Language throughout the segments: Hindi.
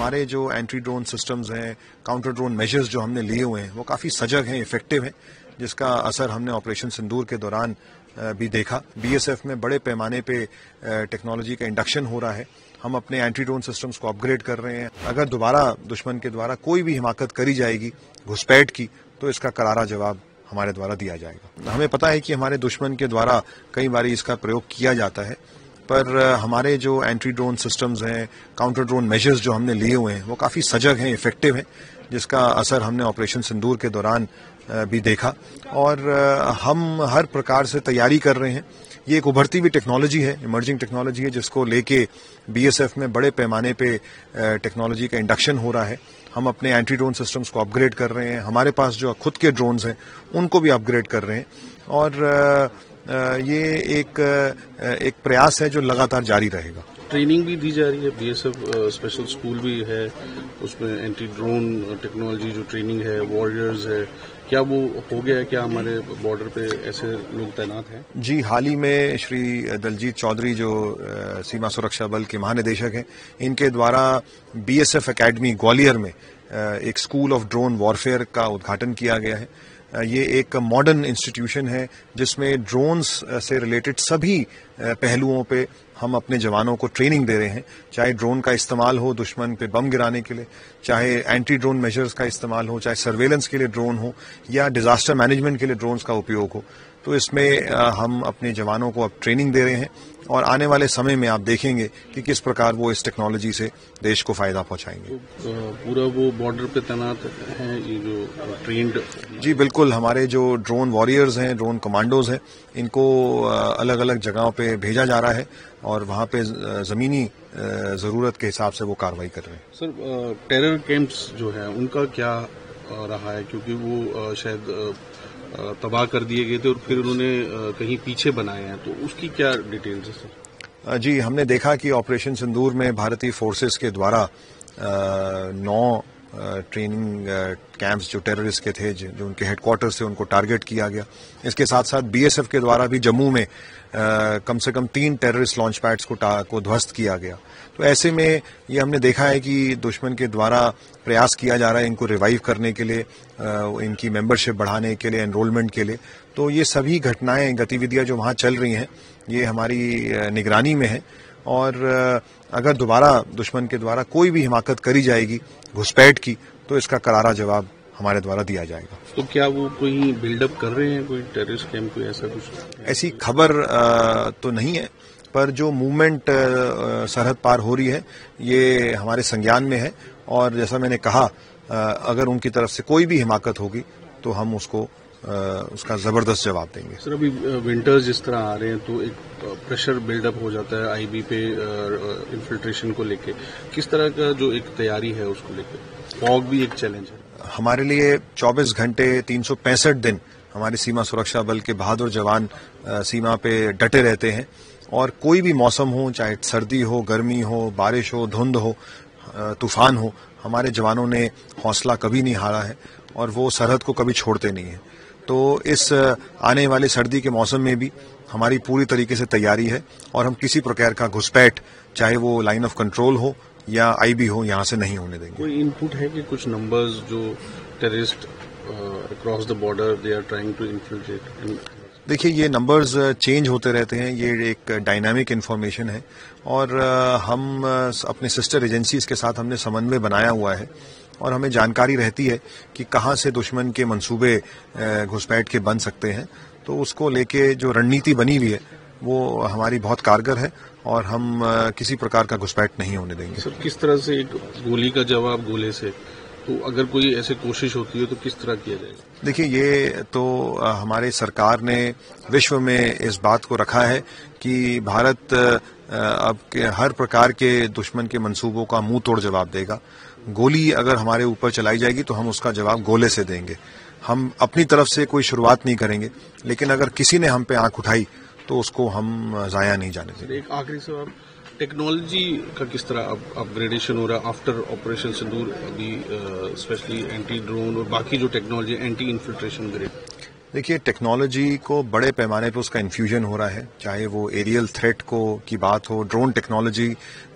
हमारे जो एंटी ड्रोन सिस्टम्स हैं, काउंटर ड्रोन मेजर्स जो हमने लिए हुए हैं, वो काफ़ी सजग हैं, इफेक्टिव हैं, जिसका असर हमने ऑपरेशन सिंदूर के दौरान भी देखा। बीएसएफ में बड़े पैमाने पे टेक्नोलॉजी का इंडक्शन हो रहा है। हम अपने एंटी ड्रोन सिस्टम्स को अपग्रेड कर रहे हैं। अगर दोबारा दुश्मन के द्वारा कोई भी हिमाकत करी जाएगी घुसपैठ की, तो इसका करारा जवाब हमारे द्वारा दिया जाएगा। हमें पता है कि हमारे दुश्मन के द्वारा कई बार इसका प्रयोग किया जाता है, पर हमारे जो एंटी ड्रोन सिस्टम्स हैं, काउंटर ड्रोन मेजर्स जो हमने लिए हुए हैं, वो काफ़ी सजग हैं, इफेक्टिव हैं, जिसका असर हमने ऑपरेशन सिंदूर के दौरान भी देखा। और हम हर प्रकार से तैयारी कर रहे हैं। ये एक उभरती हुई टेक्नोलॉजी है, इमर्जिंग टेक्नोलॉजी है, जिसको लेके बीएसएफ में बड़े पैमाने पे टेक्नोलॉजी का इंडक्शन हो रहा है। हम अपने एंटी ड्रोन सिस्टम्स को अपग्रेड कर रहे हैं। हमारे पास जो खुद के ड्रोन्स हैं उनको भी अपग्रेड कर रहे हैं। और ये एक प्रयास है जो लगातार जारी रहेगा। ट्रेनिंग भी दी जा रही है, बीएसएफ स्पेशल स्कूल भी है, उसमें एंटी ड्रोन टेक्नोलॉजी जो ट्रेनिंग है, वॉरियर्स है, क्या वो हो गया है? क्या हमारे बॉर्डर पे ऐसे लोग तैनात हैं? जी, हाल ही में श्री दलजीत चौधरी जो सीमा सुरक्षा बल के महानिदेशक हैं, इनके द्वारा बीएसएफ एकेडमी ग्वालियर में एक स्कूल ऑफ ड्रोन वॉरफेयर का उद्घाटन किया गया है। ये एक मॉडर्न इंस्टीट्यूशन है जिसमें ड्रोन्स से रिलेटेड सभी पहलुओं पे हम अपने जवानों को ट्रेनिंग दे रहे हैं। चाहे ड्रोन का इस्तेमाल हो दुश्मन पे बम गिराने के लिए, चाहे एंटी ड्रोन मेजर्स का इस्तेमाल हो, चाहे सर्वेलेंस के लिए ड्रोन हो, या डिजास्टर मैनेजमेंट के लिए ड्रोन्स का उपयोग हो। तो इसमें हम अपने जवानों को अब ट्रेनिंग दे रहे हैं और आने वाले समय में आप देखेंगे कि किस प्रकार वो इस टेक्नोलॉजी से देश को फायदा पहुंचाएंगे। तो पूरा वो बॉर्डर पे तैनात हैं ये जो ट्रेंड? जी बिल्कुल, हमारे जो ड्रोन वॉरियर्स हैं, ड्रोन कमांडोज हैं, इनको अलग अलग जगहों पे भेजा जा रहा है और वहां पे जमीनी जरूरत के हिसाब से वो कार्रवाई कर रहे हैं। सर, टेरर कैंप्स जो है उनका क्या रहा है, क्योंकि वो शायद तबाह कर दिए गए थे और फिर उन्होंने कहीं पीछे बनाए हैं, तो उसकी क्या डिटेल्स है सर? जी, हमने देखा कि ऑपरेशन सिंदूर में भारतीय फोर्सेस के द्वारा 9 ट्रेनिंग कैंप्स जो टेररिस्ट के थे, जो उनके हेडक्वार्टर से उनको टारगेट किया गया। इसके साथ साथ बीएसएफ के द्वारा भी जम्मू में कम से कम 3 टेररिस्ट लॉन्च पैड्स को ध्वस्त किया गया। तो ऐसे में ये हमने देखा है कि दुश्मन के द्वारा प्रयास किया जा रहा है इनको रिवाइव करने के लिए, इनकी मेंबरशिप बढ़ाने के लिए, एनरोलमेंट के लिए। तो ये सभी घटनाएं, गतिविधियां जो वहां चल रही हैं, ये हमारी निगरानी में है। और अगर दोबारा दुश्मन के द्वारा कोई भी हिमाकत करी जाएगी घुसपैठ की, तो इसका करारा जवाब हमारे द्वारा दिया जाएगा। तो क्या वो कोई बिल्डअप कर रहे हैं, कोई टेररिस्ट कैंप, कोई ऐसा कुछ? ऐसी खबर तो नहीं है, पर जो मूवमेंट सरहद पार हो रही है ये हमारे संज्ञान में है। और जैसा मैंने कहा, अगर उनकी तरफ से कोई भी हिमाकत होगी तो हम उसका जबरदस्त जवाब देंगे। सर, अभी विंटर्स जिस तरह आ रहे हैं तो एक प्रेशर बिल्डअप हो जाता है आईबी पे इन्फिल्ट्रेशन को लेके। किस तरह का जो एक तैयारी है उसको लेके? फॉग भी एक चैलेंज है हमारे लिए। 24 घंटे 365 दिन हमारी सीमा सुरक्षा बल के बहादुर जवान सीमा पे डटे रहते हैं। और कोई भी मौसम हो, चाहे सर्दी हो, गर्मी हो, बारिश हो, धुंध हो, तूफान हो, हमारे जवानों ने हौसला कभी नहीं हारा है और वो सरहद को कभी छोड़ते नहीं है। तो इस आने वाले सर्दी के मौसम में भी हमारी पूरी तरीके से तैयारी है और हम किसी प्रकार का घुसपैठ, चाहे वो लाइन ऑफ कंट्रोल हो या आईबी हो, यहाँ से नहीं होने देंगे। कोई इनपुट है कि कुछ नंबर्स जो terrorist across the border they are trying to infiltrate? देखिए, ये नंबर्स चेंज होते रहते हैं, ये एक डायनामिक इन्फॉर्मेशन है और हम अपने सिस्टर एजेंसीज के साथ हमने समन्वय बनाया हुआ है और हमें जानकारी रहती है कि कहाँ से दुश्मन के मंसूबे घुसपैठ के बन सकते हैं। तो उसको लेके जो रणनीति बनी हुई है वो हमारी बहुत कारगर है और हम किसी प्रकार का घुसपैठ नहीं होने देंगे। सर, किस तरह से एक गोली का जवाब गोले से, तो अगर कोई ऐसी कोशिश होती है तो किस तरह किया जाएगा? देखिए, ये तो हमारे सरकार ने विश्व में इस बात को रखा है कि भारत अब के हर प्रकार के दुश्मन के मंसूबों का मुंह तोड़ जवाब देगा। गोली अगर हमारे ऊपर चलाई जाएगी तो हम उसका जवाब गोले से देंगे। हम अपनी तरफ से कोई शुरुआत नहीं करेंगे, लेकिन अगर किसी ने हम पे आंख उठाई तो उसको हम जाया नहीं जाने देंगे। एक आखिरी सवाल, टेक्नोलॉजी का किस तरह अपग्रेडेशन हो रहा है आफ्टर ऑपरेशन सिंदूर, अभी स्पेशली एंटी ड्रोन और बाकी जो टेक्नोलॉजी, एंटी इन्फिल्ट्रेशन ग्रेड? देखिए, टेक्नोलॉजी को बड़े पैमाने पर उसका इन्फ्यूजन हो रहा है, चाहे वो एरियल थ्रेट की बात हो, ड्रोन टेक्नोलॉजी,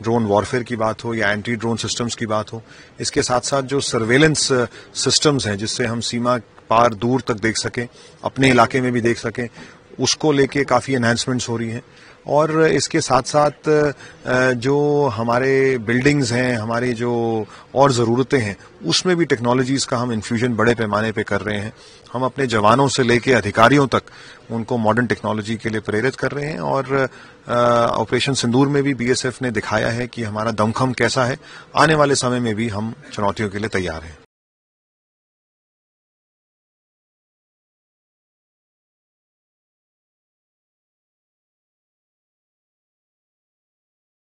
ड्रोन वॉरफेयर की बात हो या एंटी ड्रोन सिस्टम्स की बात हो। इसके साथ साथ जो सर्वेलेंस सिस्टम्स हैं जिससे हम सीमा पार दूर तक देख सकें, अपने इलाके में भी देख सकें, उसको लेके काफ़ी एनहांसमेंट्स हो रही हैं। और इसके साथ साथ जो हमारे बिल्डिंग्स हैं, हमारी जो और ज़रूरतें हैं, उसमें भी टेक्नोलॉजीज़ का हम इन्फ्यूजन बड़े पैमाने पे कर रहे हैं। हम अपने जवानों से लेके अधिकारियों तक उनको मॉडर्न टेक्नोलॉजी के लिए प्रेरित कर रहे हैं। और ऑपरेशन सिंदूर में भी बीएसएफ ने दिखाया है कि हमारा दमखम कैसा है। आने वाले समय में भी हम चुनौतियों के लिए तैयार हैं।